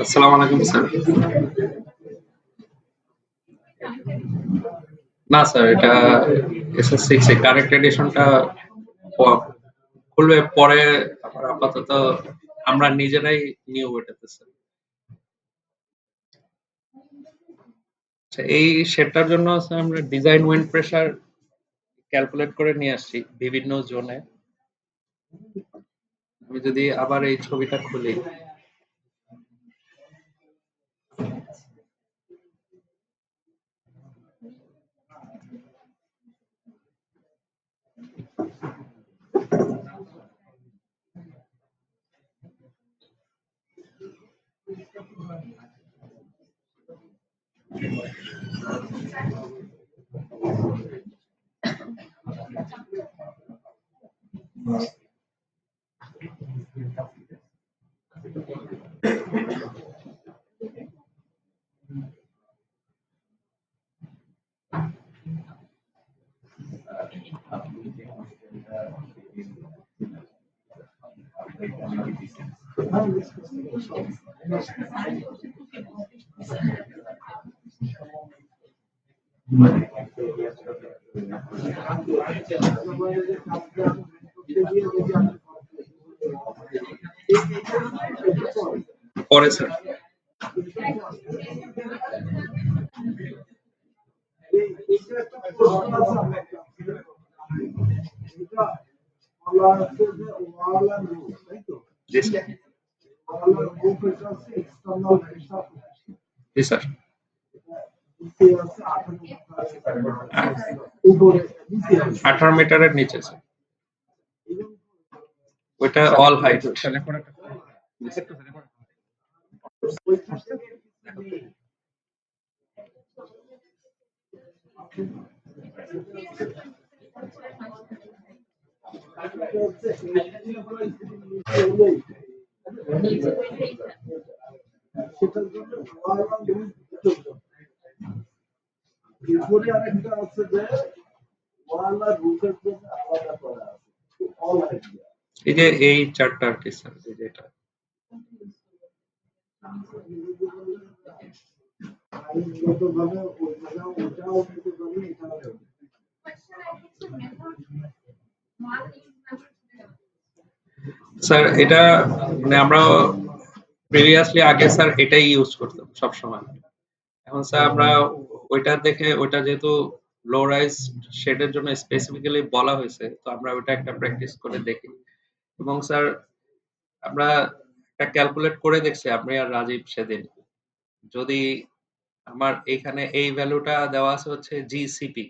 আসসালামু আলাইকুম স্যার। না স্যার, এটা SS6 এ কারেক্ট এডিশনটা খুলবে পরে। আবার আপাতত আমরা নিজেরাই নিউ এটাতে স্যার। আচ্ছা, এই সেটটার জন্য স্যার আমরা ডিজাইন উইন্ড প্রেসার ক্যালকুলেট করে নিয়ে আসছি বিভিন্ন জোনে। আমি যদি আবার এই ছবিটা খুলি, পরে স্যার জি স্যার। জি স্যার। 18 মিটারের নিচে স্যার। ওইটা অল হাইট। এই যে এই চারটা আর কি স্যার, এই যে এটা। স্যার এটা মানে আমরা প্রিভিয়াসলি আগে স্যার এটাই ইউজ করতাম সব সময়। এখন স্যার আমরা ওইটা দেখে, ওইটা যেহেতু লো রাইজ শেডের জন্য স্পেসিফিক্যালি বলা হয়েছে, তো আমরা ওইটা একটা প্র্যাকটিস করে দেখি। এবং স্যার আমরা একটা ক্যালকুলেট করে দেখছি, আপনি আর রাজীব সেদিন। যদি আমার এখানে এই ভ্যালুটা দেওয়া আছে হচ্ছে জিসিপি,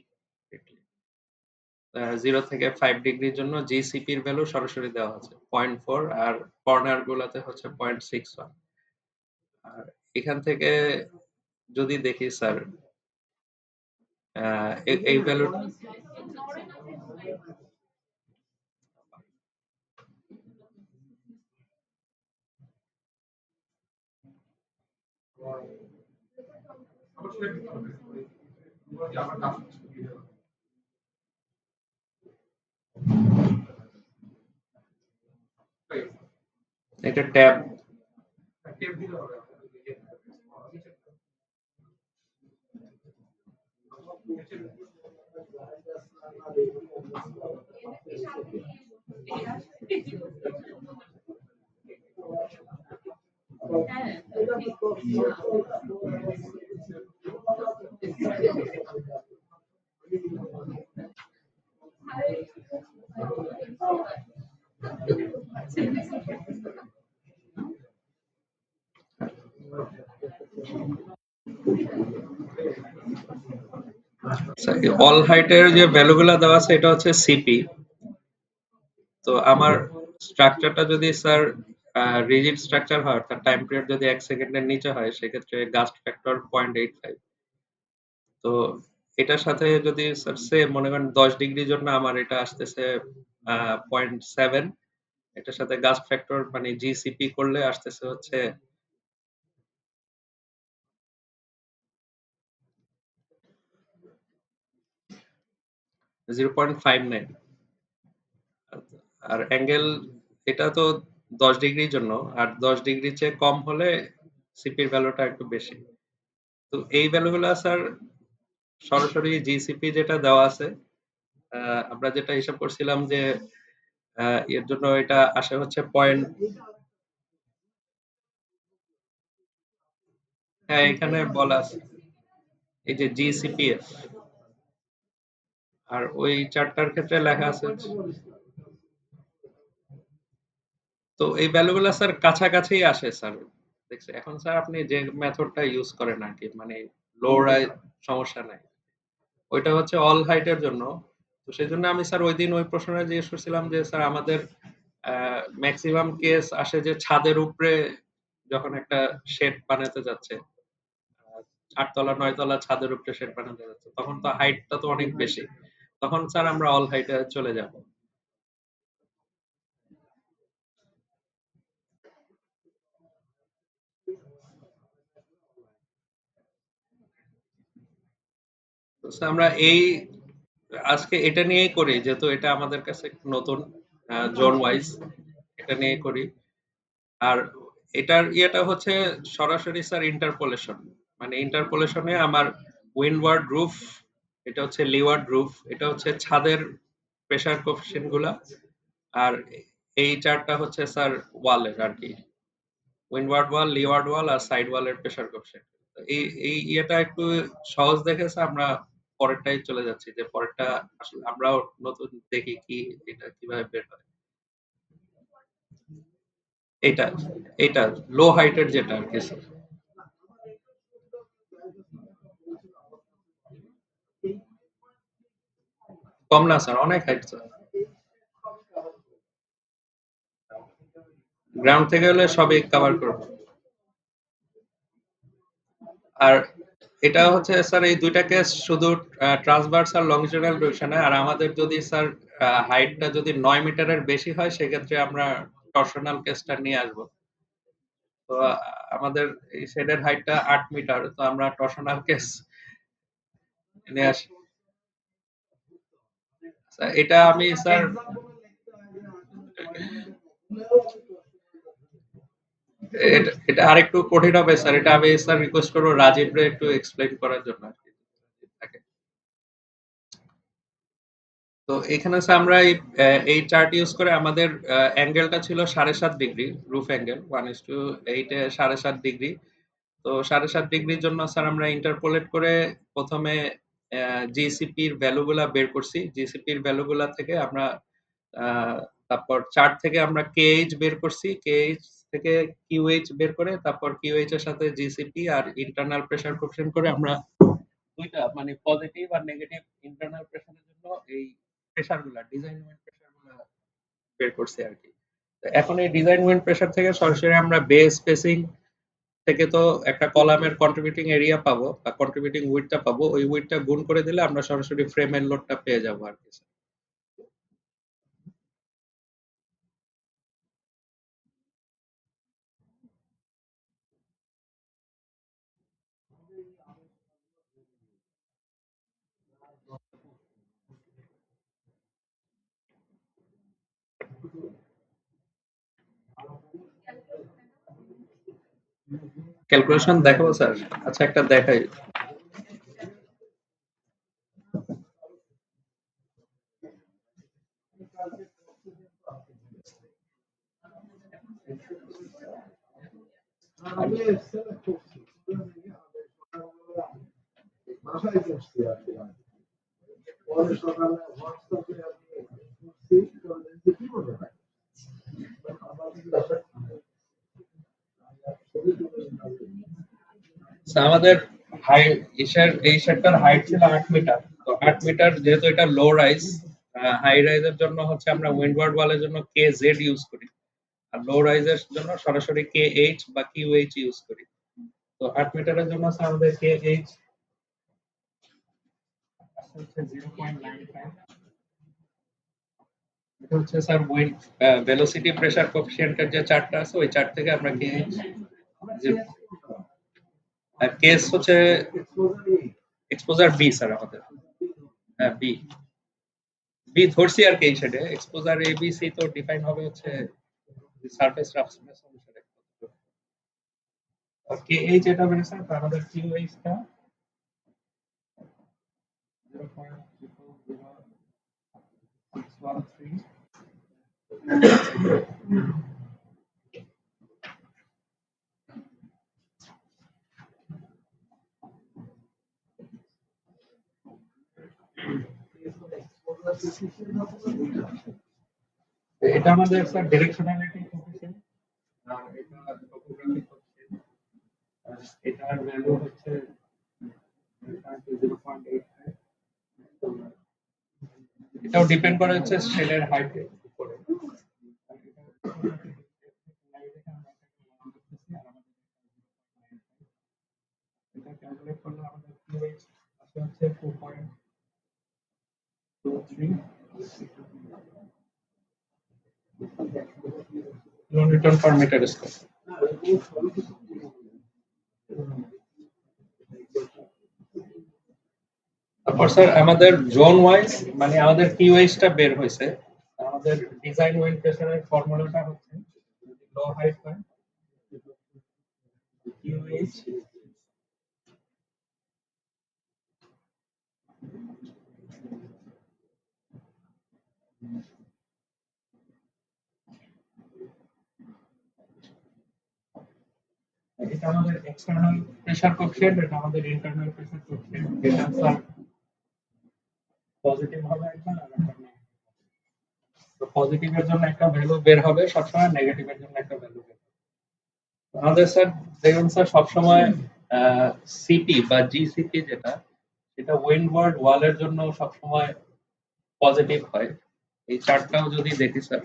0 থেকে 5 ডিগ্রির জন্য জিসিপির ভ্যালু সরাসরি দেওয়া আছে 0.4, আর কর্নার গুলাতে হচ্ছে 0.61। আর এখান থেকে যদি দেখি স্যার, এই ভ্যালু এটা ট্যাব। অল হাইটের যে ভ্যালুগুলো দেওয়া আছে এটা হচ্ছে সিপি। তো আমার স্ট্রাকচারটা যদি স্যার রিজিড স্ট্রাকচার হয়, অর্থাৎ টাইম পিরিয়ড যদি 1 সেকেন্ডের নিচে হয়, সেক্ষেত্রে গাস্ট ফ্যাক্টর 0.85। তো এটার সাথে যদি স্যার সেম মনে করেন 10 ডিগ্রির জন্য আমার এটা আসতেছে 0.7, এটার সাথে গাস্ট ফ্যাক্টর মানে জিসিপি করলে আসতেছে হচ্ছে 0.59। আর অ্যাঙ্গেল এটা তো 10 ডিগ্রির জন্য, আর 10 ডিগ্রির চেয়ে কম হলে সিপির ভ্যালুটা একটু বেশি। তো এই ভ্যালুগুলা স্যার সরাসরি জিসিপি যেটা দেওয়া আছে, আমরা যেটা হিসাব করছিলাম যে এর জন্য এটা আসে হচ্ছে পয়েন্ট। হ্যাঁ, এখানে বলা আছে এই যে জিসিপিএফ, আর ওই চার্টটার ক্ষেত্রে লেখা আছে। তো এই ভ্যালুগুলা স্যার কাছাকাছি আসে স্যার। দেখছে এখন স্যার আপনি যে মেথডটা ইউজ করেন আর কি, মানে লো রাইজ সমস্যা নাই, ওইটা হচ্ছে অল হাইটের জন্য। তো সেই জন্য আমি স্যার ওই দিন ওই প্রশ্নটা জিজ্ঞেস করছিলাম যে স্যার আমাদের ম্যাক্সিমাম কেস আসে যে ছাদের উপরে যখন একটা শেড বানাতে যাচ্ছে, 8 তলা 9 তলা ছাদের উপরে শেড বানাতে যাচ্ছে, তখন তো হাইটটা তো অনেক বেশি, তখন স্যার আমরা অল হাইটে চলে যাব। তো স্যার আমরা এই আজকে এটা নিয়েই করি, যেহেতু এটা আমাদের কাছে একটু নতুন, জোন ওয়াইজ এটা নিয়ে করি। আর এটার ইয়েটা হচ্ছে সরাসরি স্যার ইন্টারপোলেশন, মানে ইন্টারপোলেশনে আমার উইন্ডওয়ার্ড রুফ, এটা হচ্ছে লিওয়ার্ড রুফ, এটা হচ্ছে ছাদের প্রেসার কোফিসিয়েন্ট গুলা, আর এই চারটা হচ্ছে স্যার ওয়ালের আর কি, উইন্ডওয়ার্ড ওয়াল, লিওয়ার্ড ওয়াল আর সাইড ওয়ালের প্রেসার কোফিসিয়েন্ট। এই এই ইয়েটা একটু সহজ দেখেছে, আমরা পরেরটাই চলে যাচ্ছি, যে পরেরটা আসলে আমরাও নতুন দেখি কি এটা কিভাবে বের হয়। এটা এটা লো হাইটের যেটা আর কি স্যার। কম না স্যার, অনেক হাইট স্যার, গ্রাউন্ড থেকে হলে সবই কভার করবো। আর এটা হচ্ছে স্যার এই দুইটা কেস শুধু ট্রান্সভার্স আর লংজিটুডাল ডিরেকশনে। আর আমাদের যদি স্যার হাইটটা যদি 9 মিটারের বেশি হয়, সেক্ষেত্রে আমরা টর্শনাল কেসটা নিয়ে আসবো। তো আমাদের এই শেডের হাইটটা 8 মিটার, তো আমরা টর্শনাল কেস নিয়ে আসি। এটা আমি স্যার, এটা আরেকটু কঠিন হবে স্যার, এটা আমি স্যার রিকোয়েস্ট করবো রাজীবরে একটু এক্সপ্লেইন করার জন্য আর কি। তো এখানে হচ্ছে আমরা এই চার্ট ইউজ করে আমাদের অ্যাঙ্গেলটা ছিল 7.5 ডিগ্রি, রুফ অ্যাঙ্গেল 1:8 এ 7.5 ডিগ্রি। তো 7.5 ডিগ্রির জন্য স্যার আমরা ইন্টারপোলেট করে প্রথমে জিসিপির ভ্যালুগুলা বের করছি, জিসিপির ভ্যালুগুলা থেকে আমরা তারপর চার্ট থেকে আমরা কেএইচ বের করছি, কেএইচ থেকে কিউএইচ বের করে তারপর কিউএইচ এর সাথে জিসিপি আর ইন্টারনাল প্রেসার কোএফিসিয়েন্ট করে আমরা দুইটা মানে পজিটিভ আর নেগেটিভ ইন্টারনাল প্রেসারের জন্য এই প্রেসারগুলা, ডিজাইন ওয়েন্ট প্রেসারগুলা বের করছি আর কি। তো এখন এই ডিজাইন ওয়েন্ট প্রেসার থেকে সরাসরি আমরা বেস স্পেসিং থেকে তো একটা কলামের কন্ট্রিবিউটিং এরিয়া পাবো বা কন্ট্রিবিউটিং উইডথটা পাবো, ওই উইডথটা গুণ করে দিলে আমরা সরাসরি ফ্রেমের লোডটা পেয়ে যাবো আর কি। ক্যালকুলেশন দেখাবো স্যার? আচ্ছা, একটা দেখাই। আমাদের এই শেডটার হাইট ছিল 8 মিটার। তো 8 মিটার যেহেতু এটা লো রাইজ, হাই রাইজের জন্য হচ্ছে আমরা উইন্ডওয়ার্ড ওয়ালের জন্য কে জেড ইউজ করি, আর লো রাইজের জন্য সরাসরি কে এইচ বা কিউ এইচ ইউজ করি। তো 8 মিটারের জন্য স্যার আমাদের কে এইচ হচ্ছে 0.95। এটা হচ্ছে স্যার উইন্ড ভেলোসিটি প্রেসার কোএফিসিয়েন্টের যে চার্টটা আছে, ওই চার্ট থেকে আমরা কে এইচ, আর কেস হচ্ছে এক্সপোজার বি স্যার আমাদের। হ্যাঁ, বি। বি ধরছি আর কি এই সাইডে এক্সপোজার এবিসি তো ডিফাইন হবে হচ্ছে সারফেস রাফনেস অনুসারে কে এইচ এটা বেরিয়েছে তো আমাদের কিউ এইচটা 0.00613 এটা আমাদের স্যার ডিরেকশনালিটি কোএফিসিয়েন্ট আর এটা টোপোগ্রাফিক কোএফিসিয়েন্ট এটার ভ্যালু হচ্ছে 0.85 এটাও ডিপেন্ড করে হচ্ছে শেলের হাইটের উপরে এটা ক্যালকুলেট করলে আমাদের কিউএইচ আসলে হচ্ছে 2.23 কিলোনিউটন পার মিটার স্কয়ার তারপর স্যার আমাদের জোন ওয়াইজ মানে আমাদের কিউএইচটা বের হয়েছে আমাদের ডিজাইন ওয়েল প্রেসারের ফর্মুলাটা হচ্ছে লো হাইট হয় কিউএইচ এটা আমাদের এক্সটার্নাল প্রেসার কোএফিসিয়েন্ট এটা আমাদের ইন্টারনাল প্রেসার কোএফিসিয়েন্ট এটা স্যার পজিটিভ হবে একবার আর একটা তো পজিটিভের জন্য একটা ভ্যালু বের হবে সবসময় নেগেটিভের জন্য একটা ভ্যালু বের হবে আমাদের স্যার দেখুন স্যার সবসময় সিপি বা জিসিপি যেটা সেটা উইন্ডওয়ার্ড ওয়ালের জন্য সবসময় পজিটিভ হয় এই চার্টটাও যদি দেখি স্যার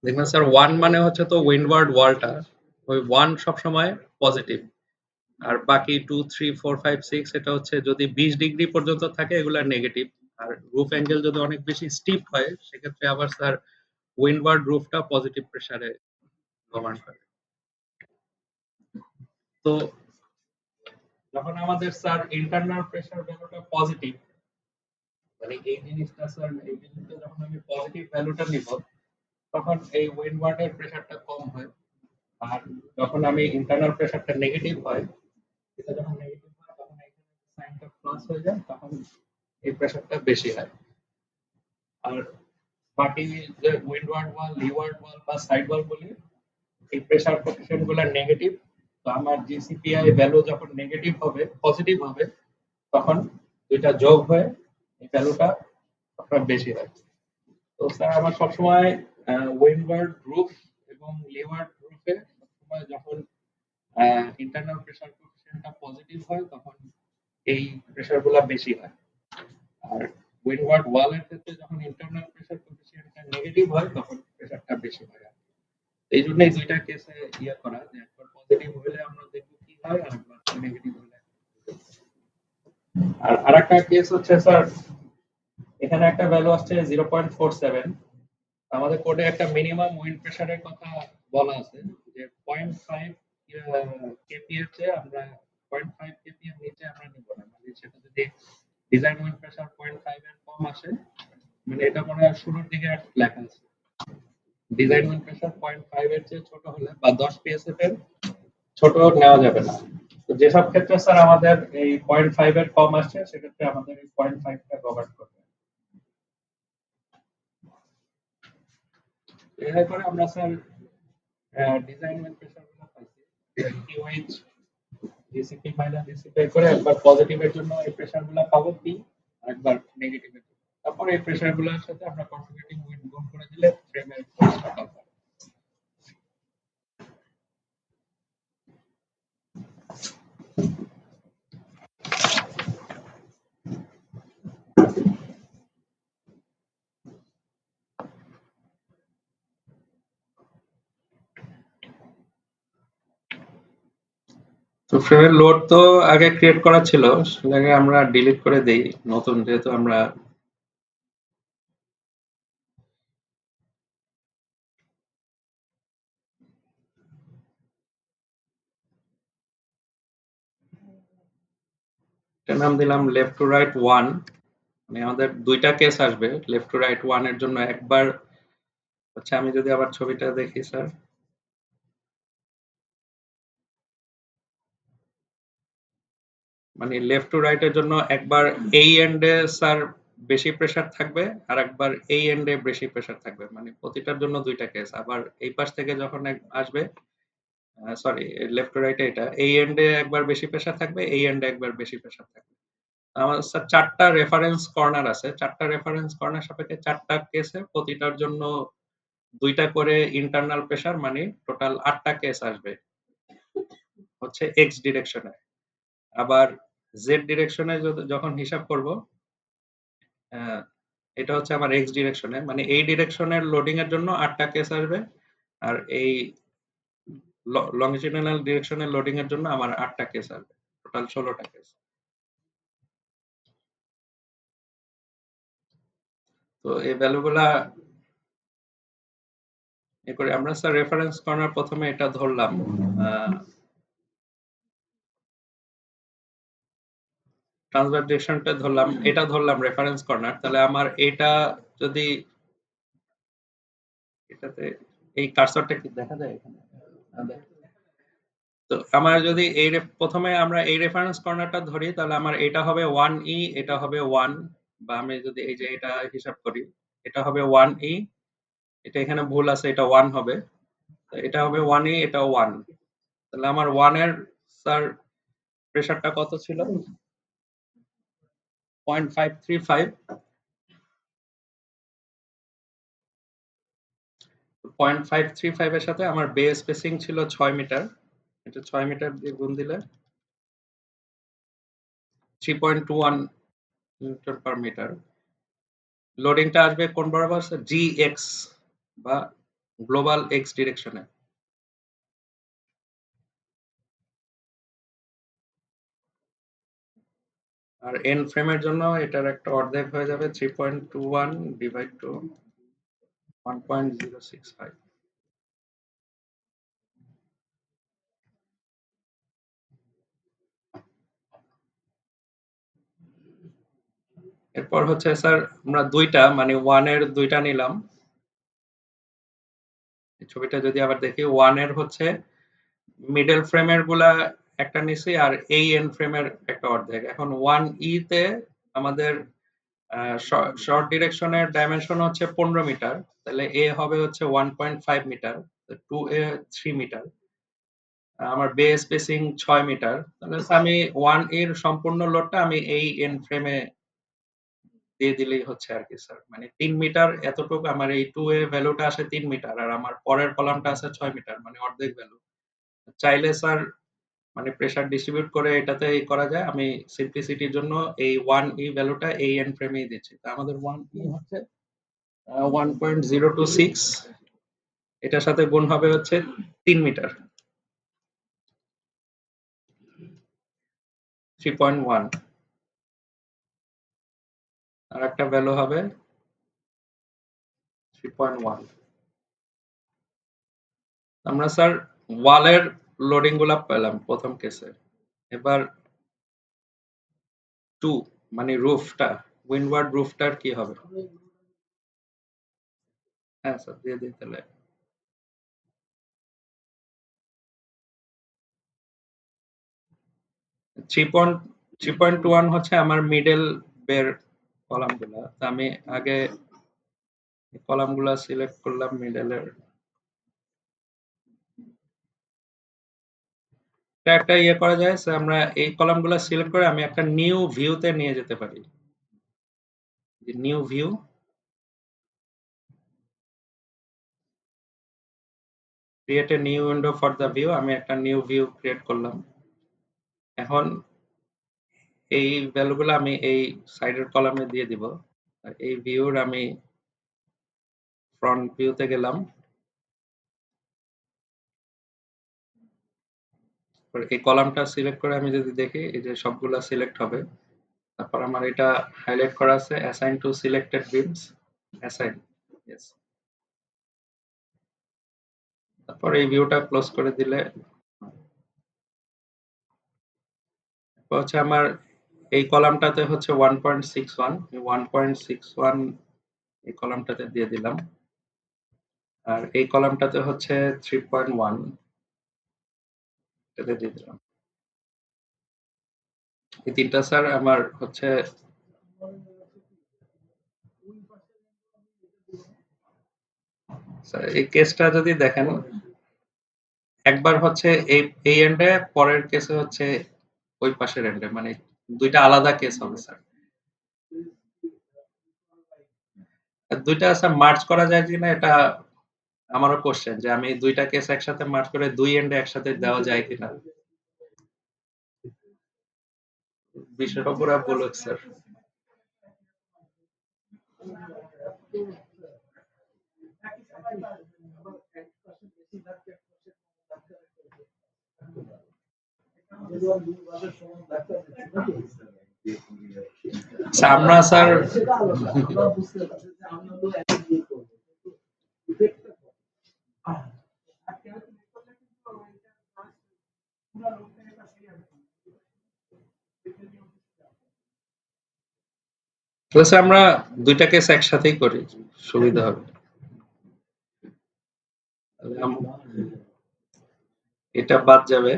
দেখবেন স্যার ওয়ান মানে হচ্ছে তো উইন্ডওয়ার্ড ওয়ালটা ওই ওয়ান সবসময় পজিটিভ আর বাকি 2 3 4 5 6 এটা হচ্ছে যদি 20 ডিগ্রি পর্যন্ত থাকে এগুলা নেগেটিভ আর রুফ অ্যাঙ্গেল যদি অনেক বেশি স্টিপ হয় সেক্ষেত্রে আবার স্যার উইন্ডওয়ার্ড রুফটা পজিটিভ প্রেসারে গভর্ন করে তো যখন আমাদের স্যার ইন্টারনাল প্রেসার ভ্যালুটা পজিটিভ মানে এই জিনিসটা স্যার এই জিনিসটা যখন আমি পজিটিভ ভ্যালুটা নিব তখন এই উইন্ডওয়ার্ডের প্রেসারটা কম হয় আর যখন আমি ইন্টারনাল প্রেসারটা নেগেটিভ হয় এটা যখন নেগেটিভ হয় তখন এখানে সাইনটা প্লাস হয়ে যায় তখন এই প্রেসারটা বেশি হয় আর বাকি যে উইন্ডওয়ার্ড ওয়াল লিওয়ার্ড ওয়াল বা সাইড ওয়াল বলি এই প্রেসার কোএফিসিয়েন্ট গুলো নেগেটিভ তো আমার জিসিপিআই ভ্যালু যখন নেগেটিভ হবে পজিটিভ হবে তখন দুইটা যোগ হয়ে এই ভ্যালুটা আপনার বেশি হয় তো স্যার আমার সবসময় উইন্ডওয়ার্ড রুফ এবং লিওয়ার্ড রুফে সবসময় যখন ইন্টারনাল প্রেসার কোএফিসিয়েন্টটা পজিটিভ হয় তখন এই প্রেসারগুলো বেশি হয় আর উইন্ডওয়ার্ড ওয়ালের ক্ষেত্রে যখন ইন্টারনাল প্রেসার কোএফিসিয়েন্টটা নেগেটিভ হয় তখন প্রেসারটা বেশি হয় এই জন্য এই দুইটা কেসে ইয়ে করা যে একবার পজিটিভ হলে আমরা দেখব কি হয় আর একবার নেগেটিভ হলে আর আরেকটা কেস হচ্ছে স্যার এখানে একটা ভ্যালু আসছে 0.47 আমাদের কোডে একটা মিনিমাম উইন্ড প্রেসারের কথা বলা আছে যে 0.5 কেপি এর চেয়ে আমরা 0.5 কেপি এর নিচে আমরা নিব না মানে সেটা যদি ডিজাইন উইন্ড প্রেসার 0.5 এর কম আসে মানে এটা মনে হয় শুরুর দিকে লেখা আছে ডিজাইন উইন্ড প্রেসার 0.5 এর চেয়ে ছোট হলে বা 10 পিএসএফ এর ছোট নেওয়া যাবে না তো যেসব ক্ষেত্রে স্যার আমাদের এই 0.5 এর কম আসছে সেক্ষেত্রে আমাদের এই 0.5 টা কভার করবে এর পরে আমরা স্যার ডিজাইন উইন্ড প্রেসার গুলো পাইছি কিউএইচ জিসিপি মাইনাস জিসিপি করে একবার পজিটিভ এর জন্য এই প্রেসার গুলো পাবো পি আর একবার নেগেটিভ এর জন্য তারপর এই প্রেসার গুলোর সাথে আমরা কনফিগারেটিং উইন্ড গুণ করে দিলে ফ্রেমের ফোর্সটা পাবো তো ফ্রেমের লোড তো আগে ক্রিয়েট করা ছিল সেটাকে আমরা ডিলিট করে দেই নতুন যেহেতু আমরা এটার নাম দিলাম লেফট টু রাইট 1। মানে আমাদের ২ টা কেস আসবে। লেফট টু রাইট 1 এর জন্য একবার হচ্ছে, আমি যদি আবার ছবিটা দেখি স্যার। মানে লেফট টু রাইট এর জন্য একবার এই এন্ডে স্যার বেশি প্রেসার থাকবে, আর একবার এই এন্ডে বেশি প্রেসার থাকবে। মানে প্রতিটার জন্য ২ টা কেস। আবার এই পাশ থেকে যখন আসবে, sorry, left to write a এটা এই এন্ডে একবার বেশি প্রেসার থাকবে, এই এন্ডে একবার বেশি প্রেসার থাকবে। আমার স্যার ৪ টা রেফারেন্স কর্নার আছে। ৪ টা রেফারেন্স কর্নার সাপেক্ষে ৪ টা কেসে প্রতিটার জন্য ২ টা করে ইন্টারনাল প্রেসার, মানে টোটাল ৮ টা কেস আসবে হচ্ছে এক্স ডিরেকশনে। আবার জেড ডিরেকশনে যখন হিসাব করব, এটা হচ্ছে আমার এক্স ডিরেকশনে, মানে এই ডিরেকশনের লোডিং এর জন্য ৮ টা কেস আসবে, আর এই লংজিটুডিনাল ডিরেকশনের লোডিং এর জন্য আমার ৮ টা কেস আসবে, টোটাল ১৬ টা কেস। তো এই ভ্যালুগুলা এ করে আমরা স্যার রেফারেন্স কর্নার প্রথমে এটা ধরলাম, ট্রান্সভার্স ডিরেকশনটা ধরলাম, এটা ধরলাম রেফারেন্স কর্নার। তাহলে আমার এটা যদি এটাতে এই কার্সরটা কি দেখা যায় এখানে? তো আমার যদি এই প্রথমে আমরা এই রেফারেন্স কর্নারটা ধরি, তাহলে আমার এটা হবে 1e, এটা হবে 1, বা আমি যদি এই যে এটা হিসাব করি, এটা হবে 1e, এটা এখানে ভুল আছে, এটা 1 হবে। এটা হবে 1e, এটা 1। তাহলে আমার 1 এর স্যার প্রেসারটা কত ছিল? 0.535। 0.535 এর সাথে আমার বে স্পেসিং ছিল 6 মিটার। এটা 6 মিটার দিয়ে গুণ দিলে 3.21 নিউটন পার মিটার। লোডিংটা আসবে কোন বরাবর? GX বা গ্লোবাল এক্স ডিরেকশনে। আর এন ফ্রেমের জন্য এটার একটা অর্ধেক হয়ে যাবে, 3.21 ডিভাইড টু 1.065। এরপর হচ্ছে স্যার আমরা দুইটা, মানে 1 এর দুইটা নিলাম। এই ছবিটা যদি আবার দেখি, 1 এর হচ্ছে মিডল ফ্রেমের গুলা একটা নিছি, আর এই এন ফ্রেমের একটা অর্ধেক। এখন 1e তে আমাদের শর্ট ডিরেকশনের ডাইমেনশন হচ্ছে 15 মিটার, তাহলে এ হবে হচ্ছে 1.5 মিটার, 2a 3 মিটার। আমার বে স্পেসিং 6 মিটার, তাহলে আমি 1 এর সম্পূর্ণ লোডটা আমি এই এন ফ্রেমে দিয়ে দিলেই হচ্ছে আর কি স্যার। মানে ৩ মিটার এতটুকু আমার এই 2a ভ্যালুটা আসে ৩ মিটার, আর আমার পরের কলামটা আছে 6 মিটার, মানে অর্ধেক ভ্যালু। চাইলে স্যার মানে প্রেসার ডিস্ট্রিবিউট করে এটাতে করা যায়। আমি সিম্পলিসিটির জন্য এই 1e ভ্যালুটা এই এন ফ্রেমেই দিচ্ছি। তা আমাদের 1e হচ্ছে 1.026, এটার সাথে গুণ হবে হচ্ছে 3 মিটার, 3.1। আর একটা ভ্যালু হবে 3.1। আমরা স্যার ওয়ালের লোডিং গুলা পেলাম প্রথম কেসে। এবার 2, মানে রুফটা, উইন্ডওয়ার্ড রুফটার কি হবে? হ্যাঁ স্যার, দিয়ে দিই তাহলে। 3.21 হচ্ছে আমার মিডল বের কলাম গুলা। আমি আগে কলাম গুলা সিলেক্ট করলাম মিডলের। একটা ইয়ে করা যায়, আমরা এই কলাম গুলা সিলেক্ট করে আমি একটা নিউ ভিউতে নিয়ে যেতে পারি। New view, create a new window for the view, আমি একটা নিউ ভিউ ক্রিয়েট করলাম। এখন এই ভ্যালুগুলো আমি এই সাইডের কলামে দিয়ে দিব। এই ভিউর আমি ফ্রন্ট ভিউতে গেলাম, এই কলামটা সিলেক্ট করে আমি যদি দেখি, এই যে সবগুলা সিলেক্ট হবে। তারপর আমার এটা হাইলাইট করা আছে, assign to selected beans, assign, yes. তারপর এই ভিউটা ক্লোজ করে দিলে হচ্ছে আমার এই কলামটাতে হচ্ছে 1.61, 1.61 এই কলামটাতে দিয়ে দিলাম, আর এই কলামটাতে হচ্ছে 3.1 এটাতে দিয়ে দিলাম। এই তিনটা স্যার আমার হচ্ছে এই কেসটা যদি দেখেন, একবার হচ্ছে এই এন্ডে, পরের কেসে হচ্ছে ওই পাশের এন্ডে, মানে দুইটা আলাদা কেস হবে স্যার। দুইটা স্যার মার্জ করা যায় কিনা এটা আমারও কোশ্চেন, যে আমি দুইটা কেস একসাথে মার্জ করে দুই এন্ডে একসাথে দেওয়া যায় কিনা। বিশেষজ্ঞরা বলুক স্যার। আমরা স্যার আমরা দুইটা কেস একসাথেই করি, সুবিধা হবে। এটা বাদ যাবে।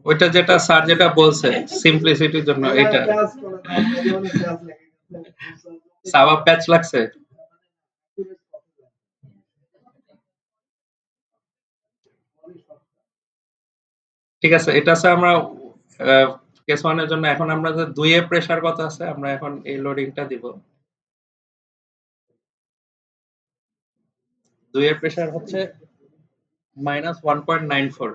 ওইটা যেটা স্যার যেটা বলছে সিম্পলিসিটির জন্য, এটা সাবা প্যাচ লাগছে। ঠিক আছে, এটা স্যার আমরা কেস ওয়ানের জন্য এখন আমরা যে 2 এ প্রেসার কত আছে, আমরা এখন এই লোডিংটা দিব। 2 এর প্রেসার হচ্ছে -1.94,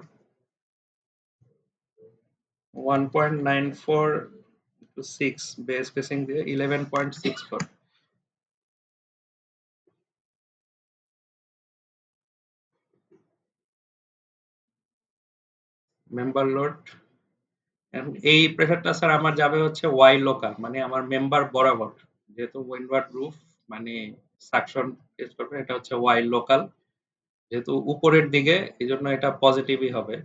1.94 to 6 বেস স্পেসিং দিয়ে 11.64। মেম্বার লোড, এই প্রেসারটা স্যার আমার যাবে হচ্ছে ওয়াই লোকাল, মানে আমার মেম্বার বরাবর, যেহেতু উইন্ডওয়ার্ড রুফ মানে সাকশন টেস্ট করবে, এটা হচ্ছে ওয়াই লোকাল, যেহেতু উপরের দিকে এই জন্য এটা পজিটিভই হবে।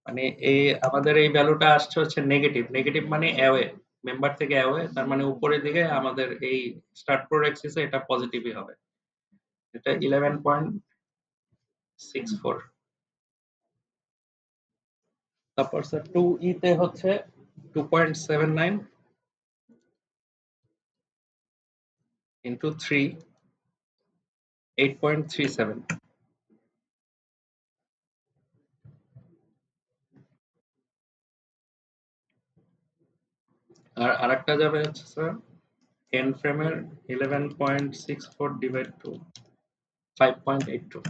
মানে এই আমাদের এই ভ্যালুটা আসছে হচ্ছে নেগেটিভ, নেগেটিভ মানে অ্যাওয়ে, মেম্বার থেকে অ্যাওয়ে, তার মানে উপরের দিকে আমাদের এই স্টার্ট প্রো এক্সিসে এটা পজিটিভই হবে। এটা 11.64। তারপর স্যার 2E তে হচ্ছে 2.79 ইনটু 3, 8.37। আর আরেকটা যাবে হচ্ছে স্যার 10 ফ্রেমের 11.64 ডিভাইড টু 5.82।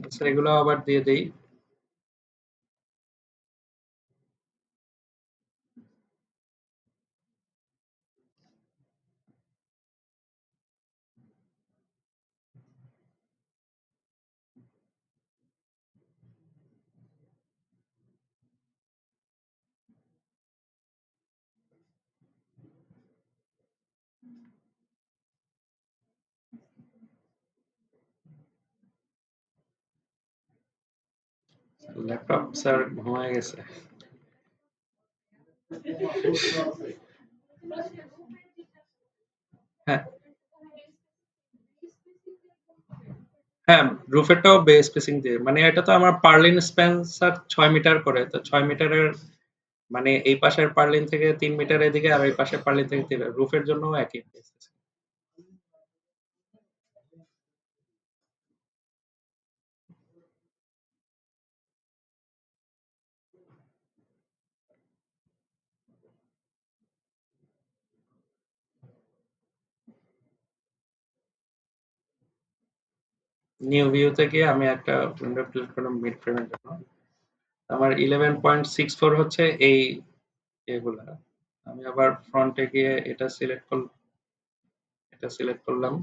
আচ্ছা, এগুলো আবার দিয়ে দেই। ল্যাপটপ স্যার ঘুমায় গেছে। হ্যাঁ, হ্যাঁ, রুফেরটাও বে স্পেসিং দিয়ে, মানে এটা তো আমার পার্লিন স্প্যান স্যার 6 মিটার করে, তো 6 মিটারের মানে এই পাশের পার্লিন থেকে 3 মিটার এদিকে, আর এই পাশের পার্লিন থেকে 3, রুফের জন্য একই। নিউ ভিউতে গিয়ে আমি একটা উইন্ডো ক্লিক করলাম মিড ফ্রেমের জন্য। আমার 11.64 হচ্ছে এই এগুলা। আমি আবার ফ্রন্টে গিয়ে এটা সিলেক্ট করলাম,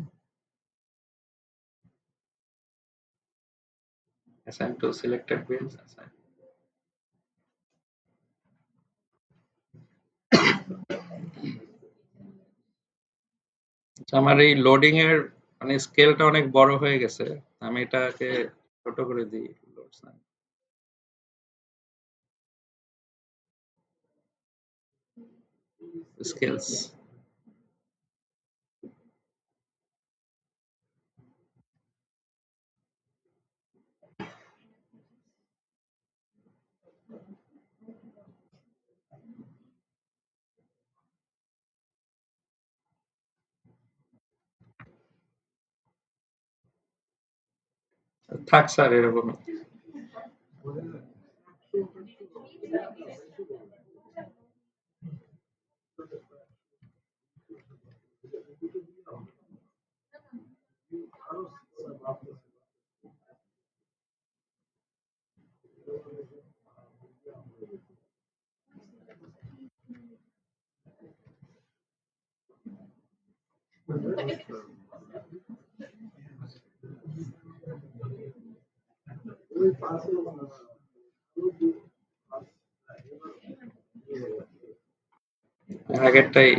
assign to selected beams, assign। আচ্ছা, আমার এই লোডিং এর মানে স্কেলটা অনেক বড় হয়ে গেছে। আমি এটাকে ছোট করে দিই। স্কেলস। থাক স্যার এরকমই। আগেরটাই।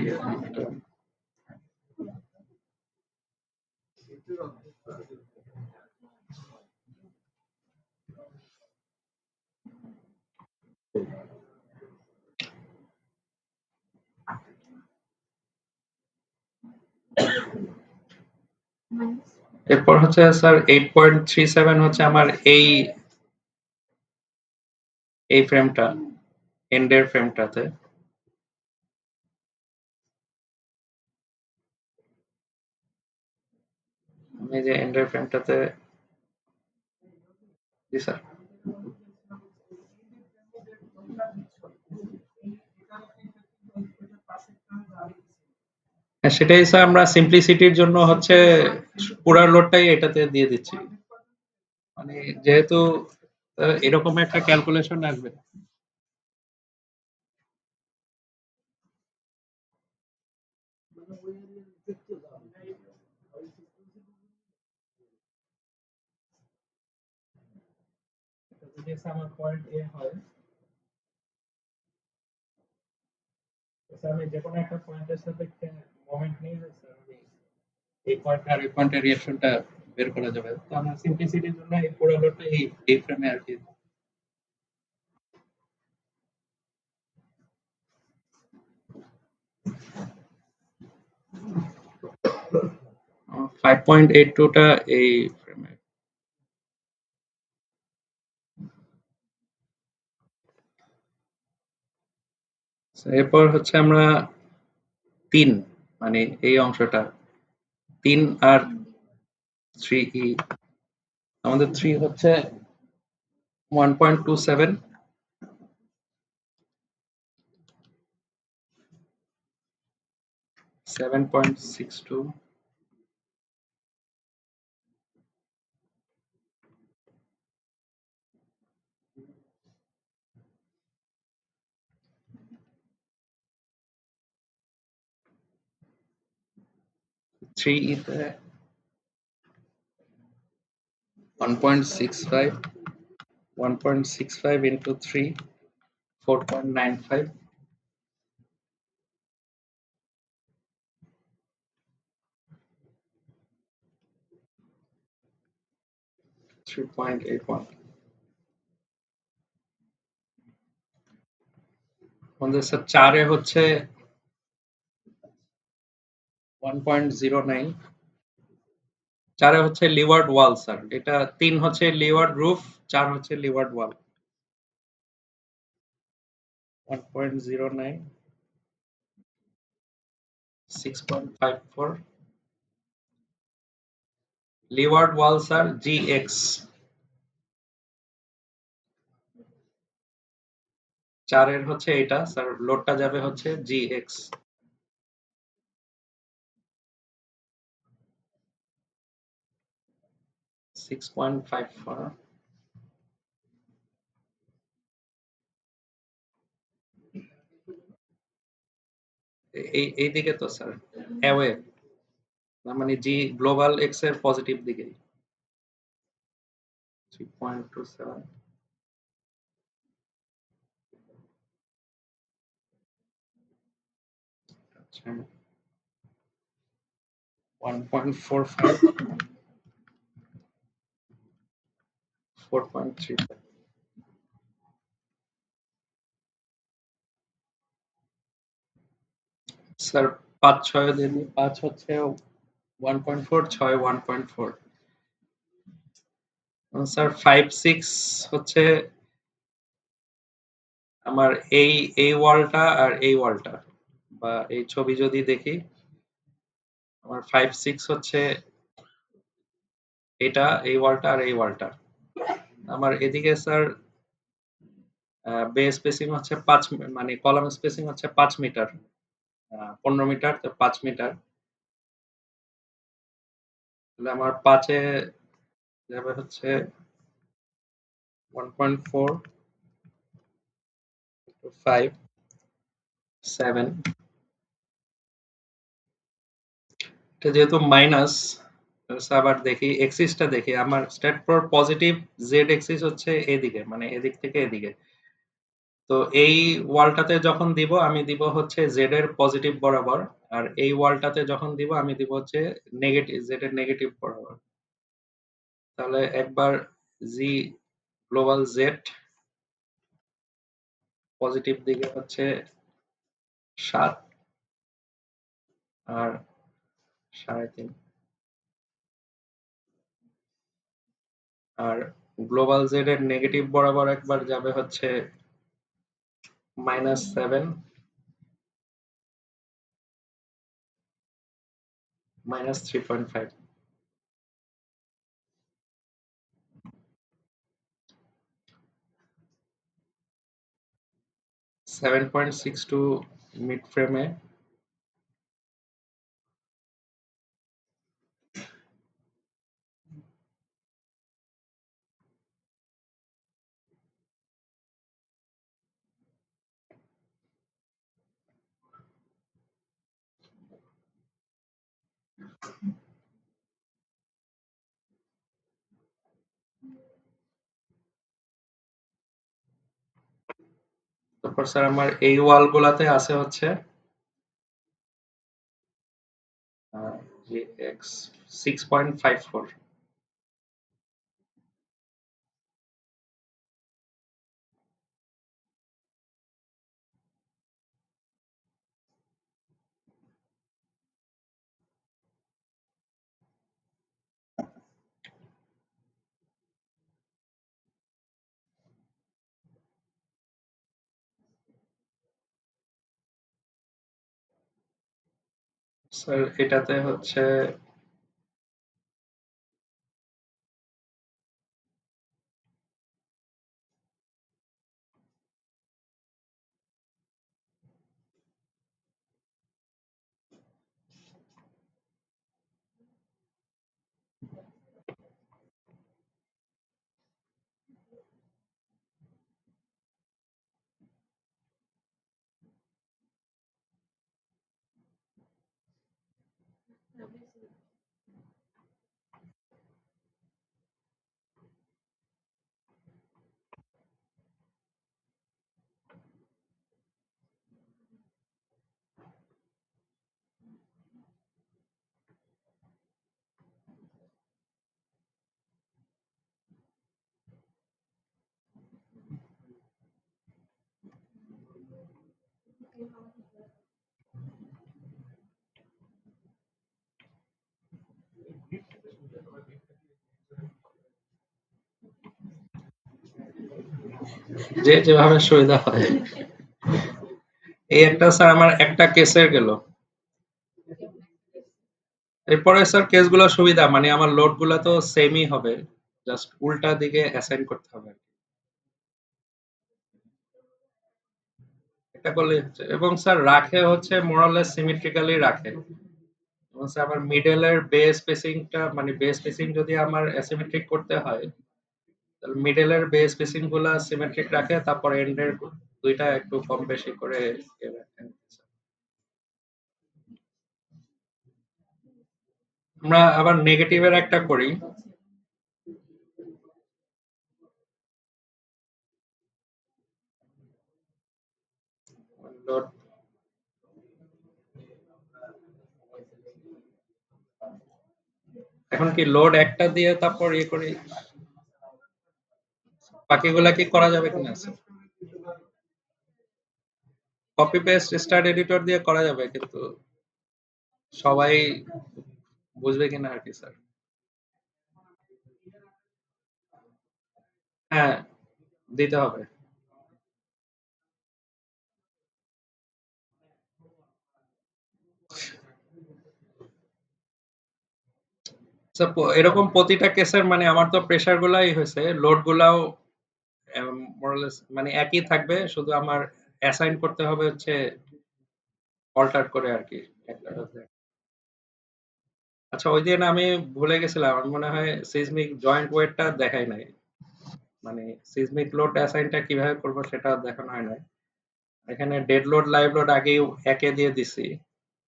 এরপর হচ্ছে স্যার 8.37 হচ্ছে আমার এই ফ্রেমটা, এন্ডের ফ্রেমটাতে। আমি যে এন্ডের ফ্রেমটাতে। জি স্যার। হ্যাঁ, সেটাই স্যার, আমরা সিম্পলিসিটির জন্য হচ্ছে পুরা লোডটাই এটাতে দিয়ে দিচ্ছি। মানে যেহেতু এরকম একটা ক্যালকুলেশন আসবে। যদি আমার পয়েন্ট এ হয়, স্যার আমি যে কোনো একটা পয়েন্টের সাপেক্ষে মোমেন্ট নিয়ে স্যার আমি এই পয়েন্ট আর এই পয়েন্টের রিঅ্যাকশনটা বের করা যাবে। তো আমরা সিম্পলিসিটির জন্য এই পুরো লোডটা এই ফ্রেমে আর কি 5.82 টা এই ফ্রেমে। এরপর হচ্ছে আমরা 3, মানে এই অংশটা 3 আর 3E। আমাদের 3 হচ্ছে 1.27, 7.62, 3E তে 1.65, 1.65 into 3, 4.95, 3.81। আমাদের স্যার 4 এ হচ্ছে 1.09, 4 এ হচ্ছে লিওয়ার্ড ওয়াল স্যার। এটা 3 হচ্ছে লিওয়ার্ড রুফ, 4 হচ্ছে লিওয়ার্ড ওয়াল। 1.09, 6.54, লিওয়ার্ড ওয়াল স্যার GX। 4 এর হচ্ছে এটা স্যার, লোডটা যাবে হচ্ছে GX। 6.54। এই দিকে তো স্যার অ্যাওয়ে, না মানে জি গ্লোবাল এক্স এর পজিটিভ দিকে। 3.27। আচ্ছা, 1.45, 4.35। স্যার 5-6 দিন, 5 হচ্ছে 1.4, 6 1.4। স্যার 5-6 হচ্ছে আমার এই ওয়ালটা আর এই ওয়ালটা, বা এই ছবি যদি দেখি, আমার 5-6 হচ্ছে এটা, এই ওয়ালটা আর এই ওয়ালটা। আমার এদিকে স্যার বে স্পেসিং হচ্ছে 5, মানে কলাম স্পেসিং হচ্ছে 5 মিটার, 15 মিটার, তো 5 মিটার। তাহলে আমার 5-এ যাবে হচ্ছে 1.4, 5, 7। এটা যেহেতু মাইনাস, আবার দেখি এক্সিসটা দেখি। আমার stat for positive Z axis হচ্ছে এদিকে, মানে এদিক থেকে এদিকে। তো এই ওয়ালটাতে যখন দিব আমি দিব হচ্ছে জেড এর পজিটিভ বরাবর, আর এই ওয়ালটাতে যখন দিব আমি দিব হচ্ছে নেগেটিভ, জেড এর নেগেটিভ বরাবর। তাহলে একবার জি গ্লোবাল জেড পজিটিভ দিকে হচ্ছে 7 আর 3.5, আর গ্লোবাল জেড এর নেগেটিভ বরাবর একবার যাবে হচ্ছে -7, -3.5। 7.62 মিড ফ্রেমে। তারপর স্যার আমার এই ওয়াল গুলাতে আছে হচ্ছে এক্স 6.54। স্যার এটাতে হচ্ছে যে যেভাবে সুবিধা হয়। এই একটা স্যার আমার একটা কেসের গেল। এরপরে স্যার কেসগুলো সুবিধা, মানে আমার লোড গুলো তো সেমই হবে, জাস্ট উল্টা দিকে অ্যাসাইন করতে হবে। এটা করলে হচ্ছে, এবং স্যার রাখে হচ্ছে মোরালেস সিমেট্রিক্যালি রাখে। এবং স্যার আমার মিডলের বে স্পেসিংটা, মানে বে স্পেসিং যদি আমার অ্যাসিমেট্রিক করতে হয়, তাহলে মিডলের বে স্পেসিং গুলা সিমেট্রিক রাখে, তারপর এন্ডের দুইটা একটু কম বেশি করে রাখে। আমরা আবার নেগেটিভের একটা করি। লোড এখন কি লোড একটা দিয়ে তারপর ইয়ে করি, বাকিগুলা কি করা যাবে কিনা sir? Copy paste start editor দিয়ে করা যাবে, কিন্তু সবাই বুঝবে কিনা আর কি স্যার। হ্যাঁ, দিতে হবে। স্যার এরকম প্রতিটা কেসের মানে আমার তো প্রেসার গুলাই হয়েছে, লোড গুলাও মোরালেস মানে একই থাকবে, শুধু আমার অ্যাসাইন করতে হবে হচ্ছে অল্টার করে আর কি একটাতে। আচ্ছা, ওই দিন আমি ভুলে গেছিলাম, আমার মনে হয় সিজমিক জয়েন্ট ওয়েটটা দেখাই নাই, মানে সিজমিক লোড অ্যাসাইনটা কিভাবে করব সেটা দেখানো হয় নাই। এখানে ডেড লোড লাইভ লোড আগেই একে দিয়ে দিছি,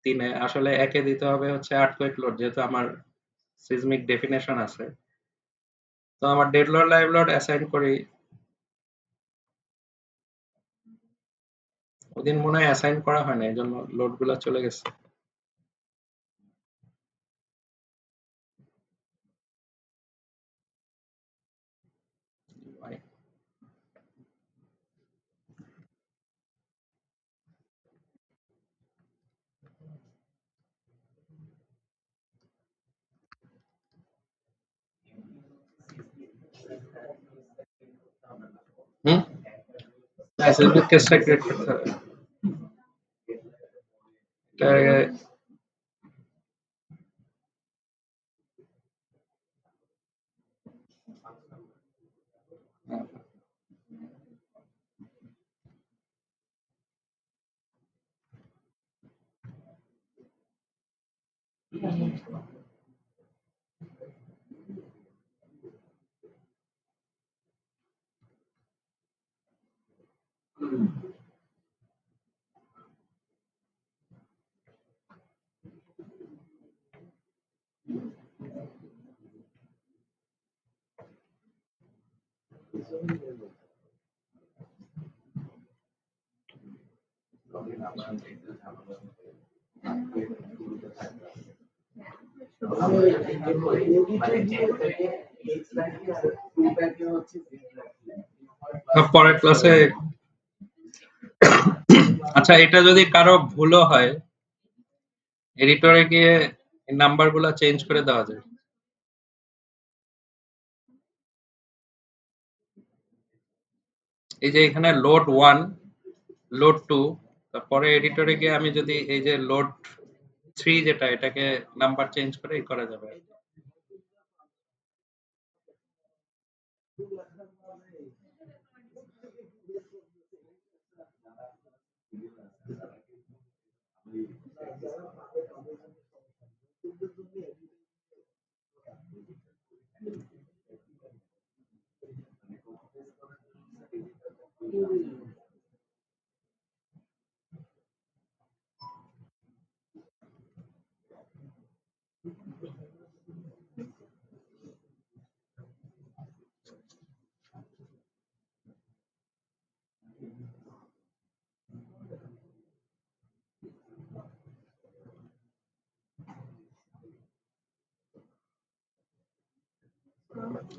তিনে আসলে একে দিতে হবে হচ্ছে আর্থকোয়েক লোড, যেহেতু আমার সিজমিক ডেফিনেশন আছে। তো আমার dead load live load assign করি, ওদিন মনে হয় অ্যাসাইন করা হয় না, এই জন্য লোড গুলা চলে গেছে। হুম, সিজমিক কেসটা ক্রিয়েট করতে হবে। এটা পরের ক্লাসে। আচ্ছা, এটা যদি কারো ভুলও হয়, এডিটরে গিয়ে নাম্বার গুলা চেঞ্জ করে দেওয়া যায়। এই যে এখানে লোড ওয়ান, লোড টু, তারপরে এডিটরে গিয়ে আমি যদি এই যে লোড থ্রি যেটা, এটাকে নাম্বার চেঞ্জ করে করা যাবে।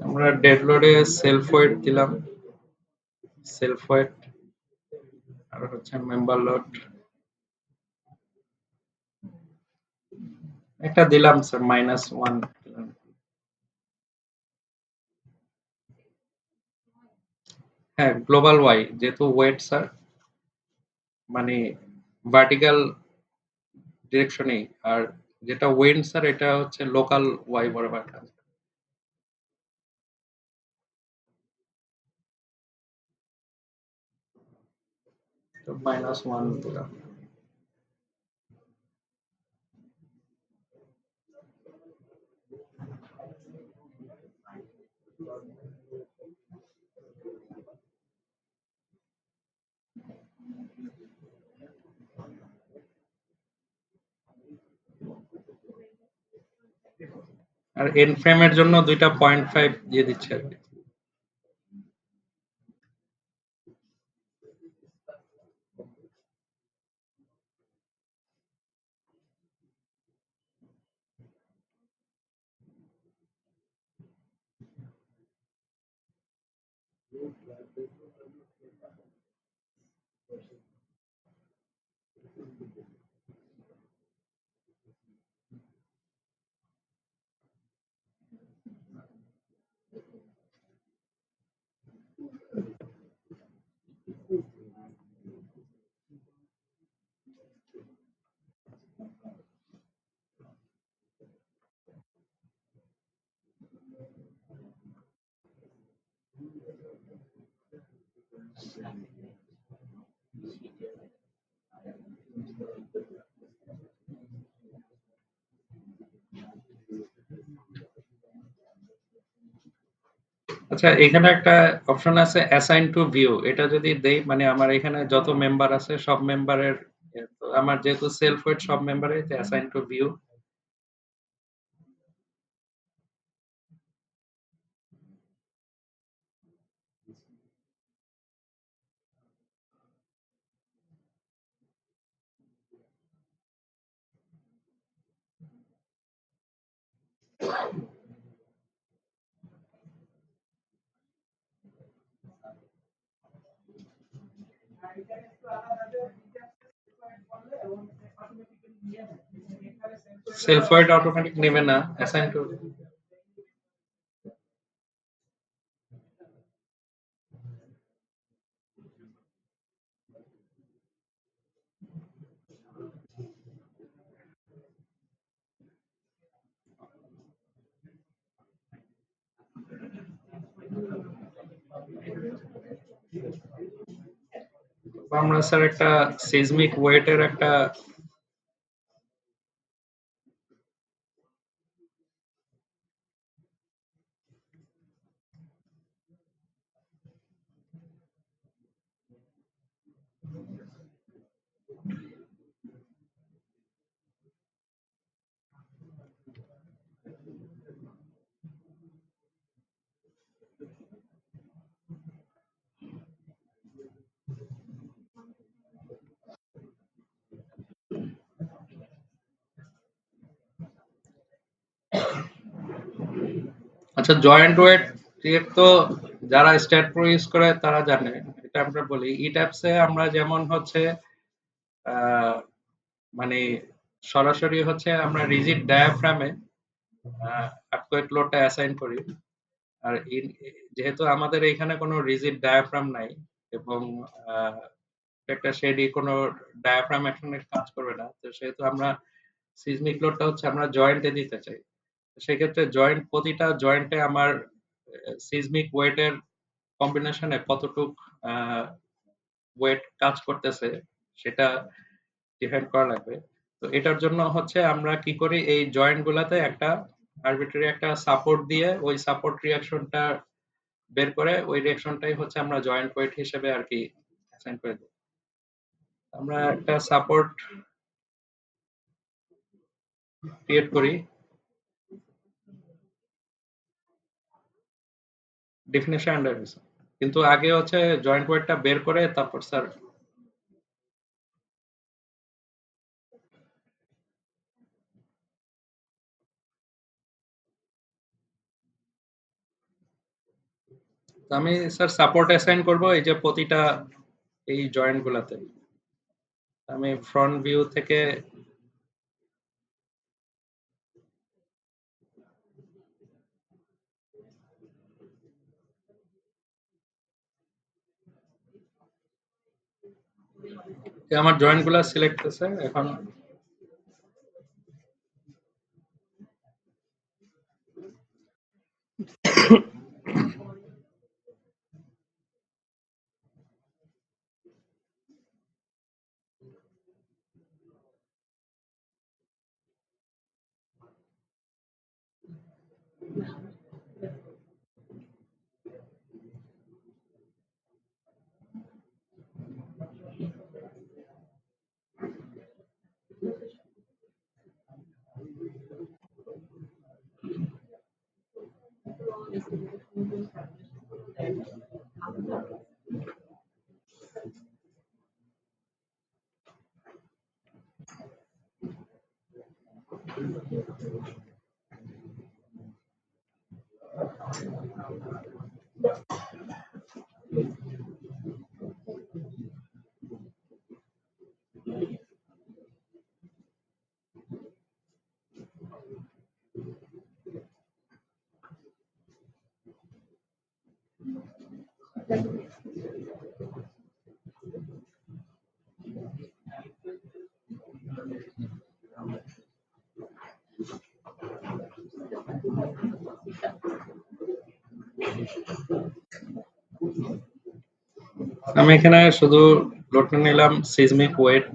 আমরা ডেড লোডে সেলফ ওয়েট দিলাম, সেলফ ওয়েট, আর হচ্ছে মেম্বার লোড একটা দিলাম স্যার, -1 দিলাম। হ্যাঁ, গ্লোবাল ওয়াই যেহেতু ওয়েট স্যার, মানে ভার্টিক্যাল ডিরেকশনেই, আর যেটা ওয়েন্ড স্যার এটা হচ্ছে লোকাল ওয়াই বরাবর কাজ। তো -1 দিলাম। আর এন ফ্রেমের জন্য 2.5 দিয়ে দিচ্ছে আর কি। আচ্ছা, এখানে একটা অপশন আছে অ্যাসাইন টু ভিউ। এটা যদি দেই মানে আমার এখানে যত মেম্বার আছে সব মেম্বারের, আমার যেহেতু সেলফ ওয়েট সব মেম্বারের assign to view. Self wait automatic নেবে না, অ্যাসাইন টু। আমরা স্যার একটা সিজমিক ওয়েটের একটা, আচ্ছা জয়েন্ট ওয়েট তো যারা স্ট্যাট প্রো ইউজ করে তারা জানে। এটা আমরা বলি ইট্যাপসে আমরা যেমন হচ্ছে আহ, মানে সরাসরি হচ্ছে আমরা রিজিড ডায়াফ্রামে আর্থকোয়েক লোডটা অ্যাসাইন করি। আর যেহেতু আমাদের এখানে কোনো রিজিড ডায়াফ্রাম নাই এবং আহ, একটা শেডি কোনো ডায়াফ্রাম এখানে কাজ করবে না, তো সেহেতু আমরা সিজমিক লোডটা হচ্ছে আমরা জয়েন্টে দিতে চাই। সেক্ষেত্রে প্রতিটা জয়েন্টে আমার সিজমিক ওয়েটের কম্বিনেশনে কতটুক ওয়েট কাজ করতেছে সেটা ডিফাইন করা লাগবে। তো এটার জন্য হচ্ছে আমরা কি করি, এই জয়েন্ট গুলাতে একটা আরবিট্রারি একটা সাপোর্ট দিয়ে ওই সাপোর্ট রিঅ্যাকশনটা বের করে ওই রিঅ্যাকশনটাই হচ্ছে আমরা জয়েন্ট ওয়েট হিসেবে আর কি অ্যাসাইন করে দিই। আমরা একটা সাপোর্ট ক্রিয়েট করি ডেফিনেশন আন্ডার, কিন্তু আগে হচ্ছে জয়েন্ট ওয়েটটা বের করে তারপর স্যার। আমি স্যার সাপোর্ট অ্যাসাইন করব এই যে প্রতিটা এই জয়েন্ট গুলাতে। আমি ফ্রন্ট ভিউ থেকে আমার জয়েন্ট গুলা সিলেক্ট আছে এখন। আমি এখানে শুধু লোড নিলাম সিজমিক ওয়েট।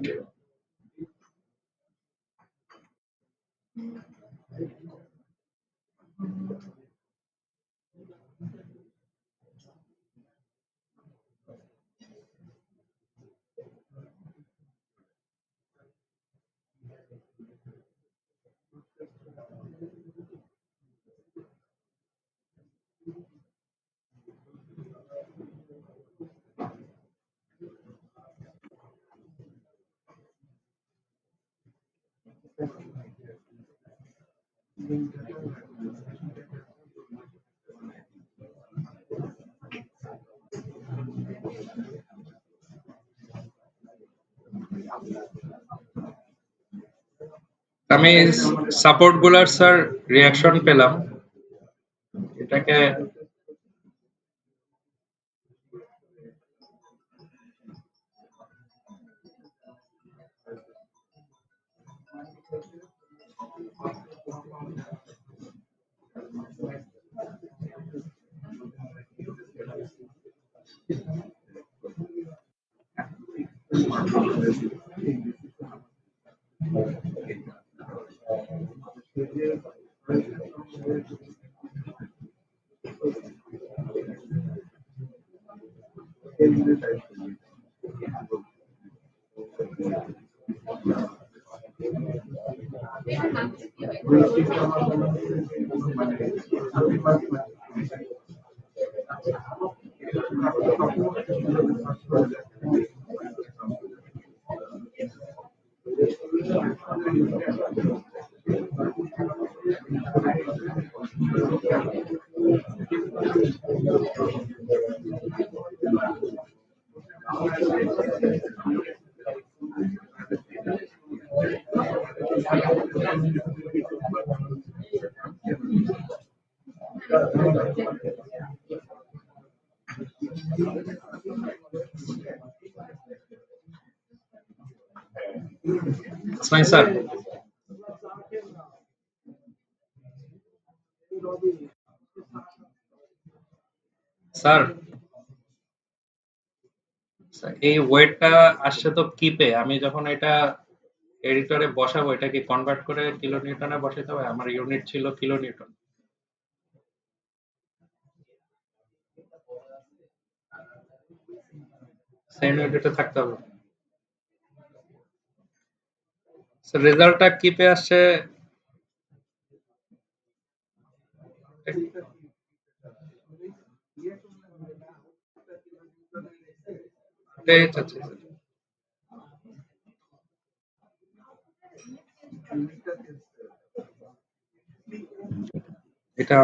আমি সাপোর্ট গুলার স্যার রিয়াকশন পেলাম এটাকে স্যার স্যার এই ওয়েটটা আসছে তো কিপে আমি যখন এটা এডিটরে বসাবো এটা কি কনভার্ট করে কিলো নিউটনে বসাতে হবে আমার ইউনিট ছিল কিলো নিউটন সেম ইউনিটে থাকতে হবে স্যার রেজাল্টটা কিপে আসছে এটাই চাচ্ছি স্যার। এটা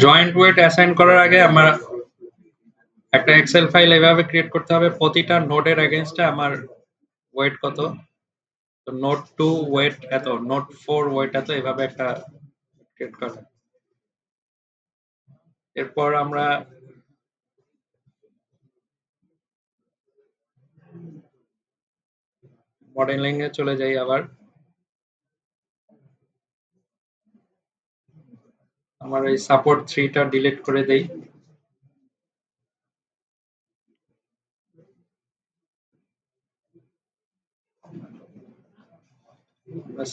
জয়েন্ট ওয়েট অ্যাসাইন করার আগে আমার একটা এক্সেল ফাইল এভাবে ক্রিয়েট করতে হবে প্রতিটা নোডের এগেইনস্টে আমার ওয়েট কত তো নোড 2 ওয়েট এত নোড 4 ওয়েট এত এভাবে একটা ক্রিয়েট করা এরপর আমরা মডেলিং এ চলে যাই আবার আমার এই সাপোর্ট 3 টা ডিলিট করে দেই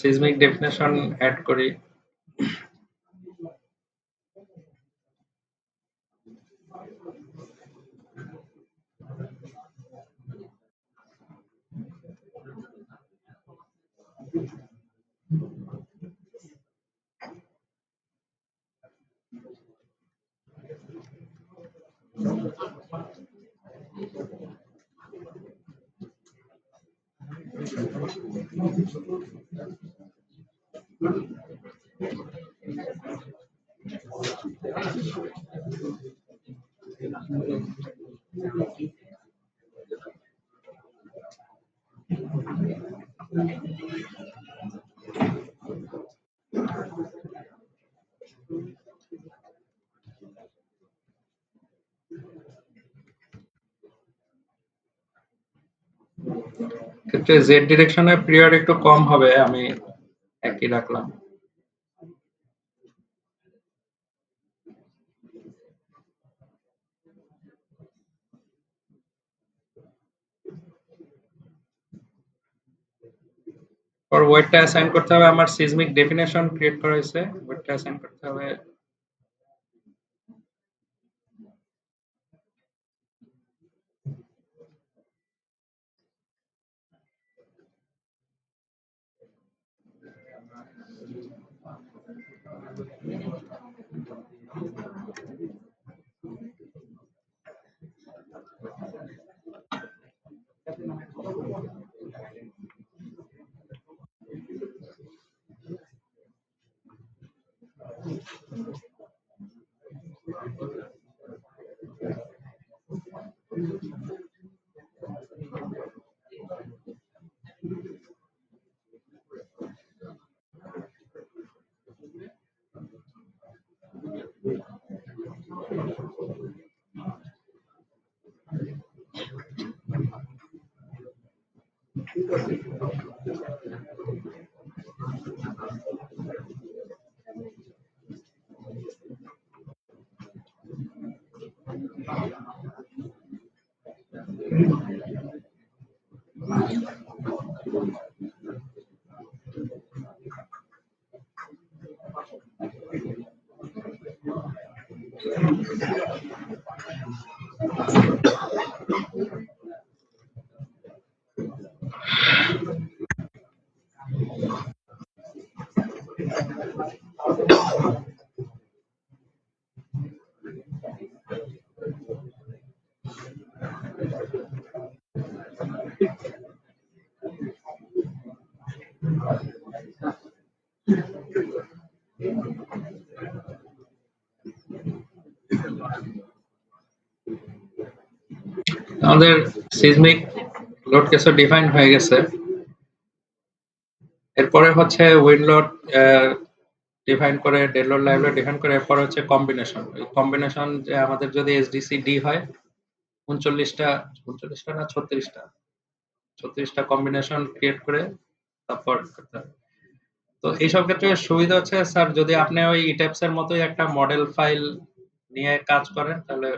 সিসমিক ডেফিনেশন অ্যাড করি। ক্ষেত্রে জেড ডিরেকশনের পিরিয়ড একটু কম হবে, আমি একই রাখলাম। পর ওয়েটটা অ্যাসাইন করতে হবে, আমার সিসমিক ডেফিনেশন ক্রিয়েট করা হয়েছে, ওয়েটটা অ্যাসাইন করতে হবে। আমাদের সিসমিক লোড কেসও ডিফাইন হয়ে গেছে। এরপরে হচ্ছে উইন্ড লোড ডিফাইন করে, dead load live load define করে, এরপরে হচ্ছে কম্বিনেশন। এই কম্বিনেশন যে আমাদের যদি এসডিসি ডি হয় 39টা, 39টা না 36টা, 36টা কম্বিনেশন ক্রিয়েট করে তারপর করতে হবে। তো এইসব ক্ষেত্রে সুবিধা হচ্ছে স্যার, যদি আপনি ওই ইটাপস এর মতোই একটা মডেল ফাইল নিয়ে কাজ করেন তাহলে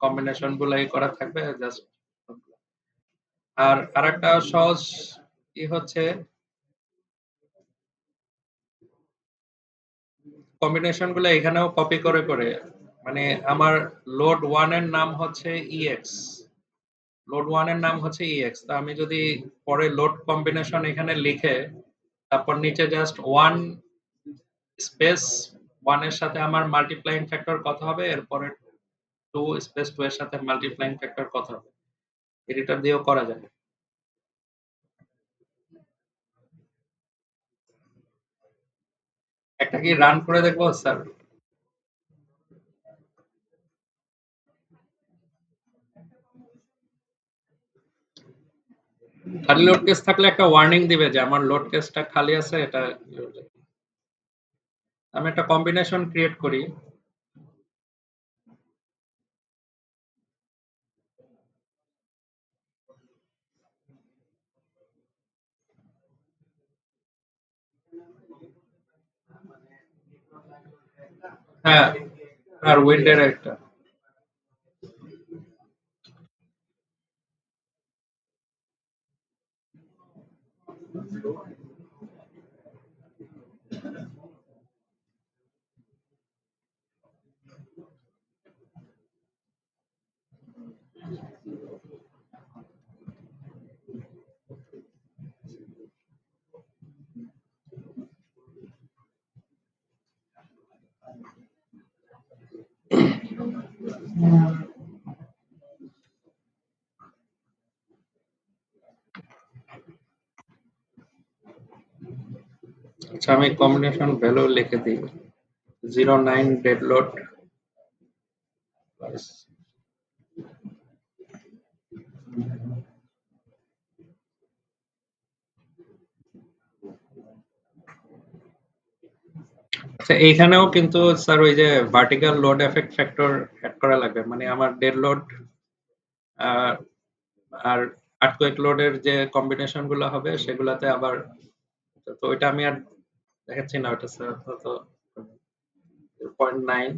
কম্বিনেশন গুলাই করা থাকবে জাস্ট। আর আরেকটা সহজ ই হচ্ছে কম্বিনেশন গুলো এখানেও কপি করে করে, মানে আমার লোড ওয়ান এর নাম হচ্ছে ইএক্স, লোড ওয়ান এর নাম হচ্ছে ইএক্স, তো আমি যদি পরে লোড কম্বিনেশন এখানে লিখে তারপর নিচে জাস্ট ওয়ান স্পেস ওয়ান এর সাথে আমার মাল্টিপ্লাইং ফ্যাক্টর কত হবে, এরপরে টু স্পেস টু এর সাথে মাল্টিপ্লাইং ফ্যাক্টর কত হবে, এডিটর দিয়েও করা যাবে। একটা কি রান করে দেখবো স্যার? খালি লোড কেস থাকলে একটা ওয়ার্নিং দিবে যে আমার লোড কেসটা খালি আছে, এটা। আমি একটা কম্বিনেশন ক্রিয়েট করি। হ্যাঁ, আর উইন্ডের একটা। আচ্ছা, আমি কম্বিনেশন ভ্যালু লিখে দিই 09 ডেড লোড প্লাস আচ্ছা, এইখানেও কিন্তু স্যার ওই যে vertical load effect factor add করা লাগবে, মানে আমার ডেড লোড আর আর্থকুয়েক লোডের যে কম্বিনেশন গুলো হবে সেগুলাতে আবার, তো ওইটা আমি আর দেখাচ্ছি না, ওটা স্যার তো 0.9।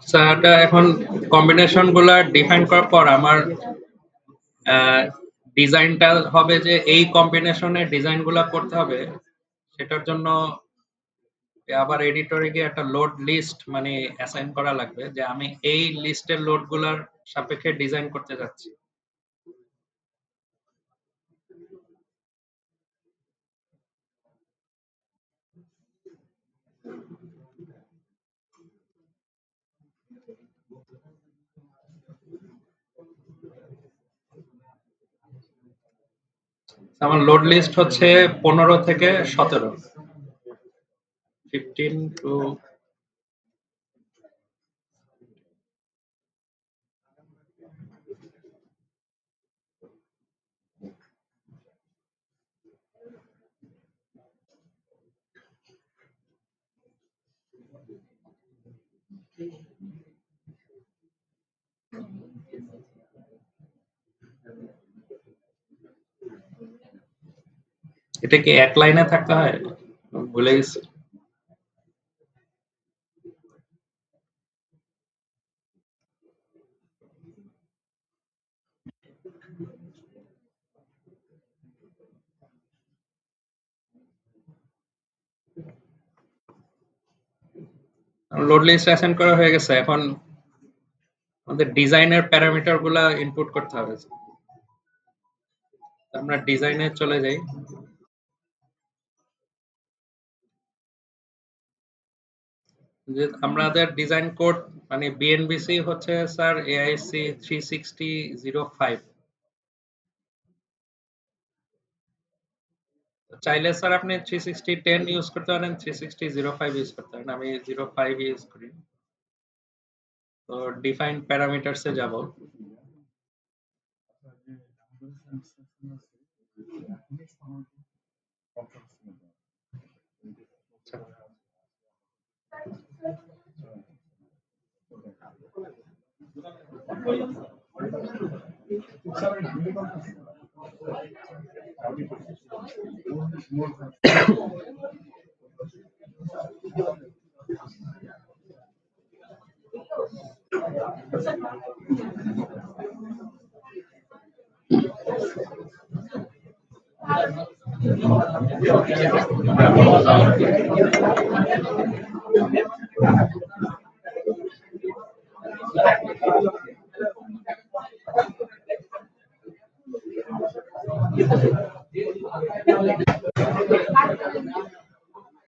স্যার এটা এখন কম্বিনেশন গুলা ডিফাইন করার পর আমার ডিজাইনটা হবে যে এই কম্বিনেশনের ডিজাইন গুলা করতে হবে, সেটার জন্য আবার এডিটরে গিয়ে একটা লোড লিস্ট মানে অ্যাসাইন করা লাগবে যে আমি এই লিস্টের লোড গুলার সাপেক্ষে ডিজাইন করতে যাচ্ছি। আমার লোড লিস্ট হচ্ছে 15 থেকে 17, 15 টু এটা কি এক লাইনে থাকতে হয়? ভুলে গেছি। লোড লিস্ট অ্যাসাইন করা হয়ে গেছে, এখন আমাদের ডিজাইনের প্যারামিটার গুলা ইনপুট করতে হবে। আমরা ডিজাইনে চলে যাই। যে আমাদের ডিজাইন কোড মানে বিএনবিসি হচ্ছে স্যার এআইসি 36005। চাইলে স্যার আপনি 36010 ইউজ করতে পারেন, 36005 ইউজ করতে পারেন, আমি 05 ইউজ করি। তো ডিফাইন প্যারামিটারসে যাব।